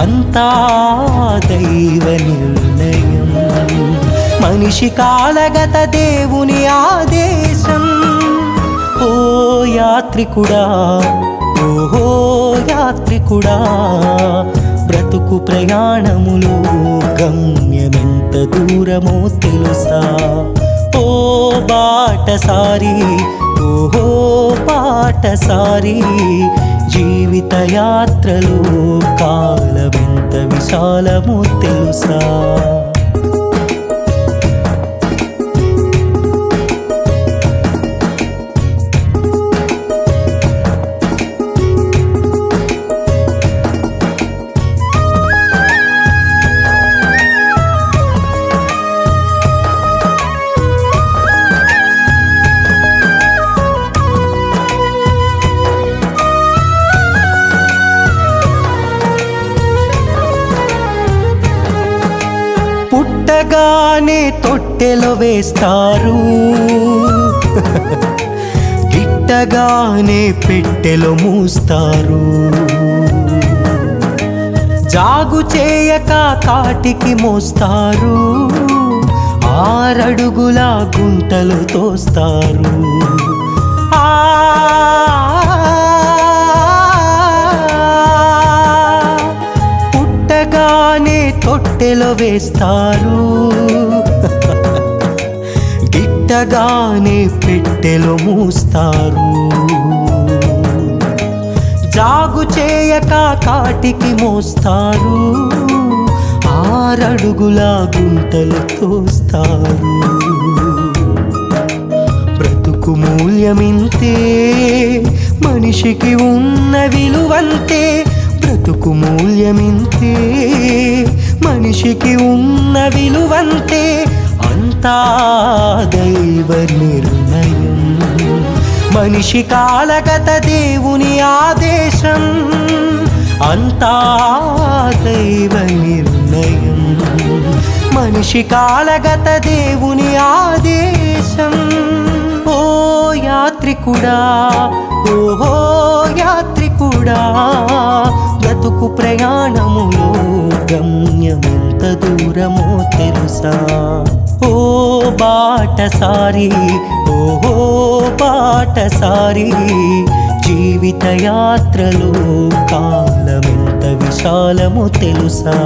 అంతా దైవ నిర్ణయం. మనిషి కాలగత దేవుని ఆదేశం. ఓ యాత్రికుడా, ఓహో యాత్రికుడా, బ్రతుకు ప్రయాణములో గమ్యమెంత దూరమో తెలుసా? ఓ బాటసారి, ఓహో బాటసారి, జీవిత యాత్రలో కాలమెంత విశాలమో తెలుసా? పుట్టగానే తొట్టెలో వేస్తారు, గిట్టగానే పెట్టెలో మూస్తారు. జాగు చేయక కాటికి మోస్తారు, 6 అడుగుల గుంటలు తోస్తారు. పుట్టగానే తొట్టెలో వేస్తారు, గిట్టగానే పెట్టెలో మూస్తారు. జాగు చేయక కాటికి మోస్తారు, 6 అడుగుల గుంటలు తోస్తారు. బ్రతుకు మూల్యమింతే, మనిషికి ఉన్న విలువంతే. బ్రతుకు మూల్యమింతే, మనిషికి ఉన్న విలువంతే. అంతా దైవ నిర్ణయం. మనిషి కాలగత దేవుని ఆదేశం. అంతా దైవ నిర్ణయం. మనిషి కాలగత దేవుని ఆదేశం. ఓ యాత్రికుడా, ఓహో యాత్రికుడా, బ్రతుకు ప్రయాణములో గమ్యమెంత దూరమో తెలుసా? ఓ బాటసారి, ఓహో బాటసారి, జీవిత యాత్రలో కాలమెంత విశాలమో తెలుసా?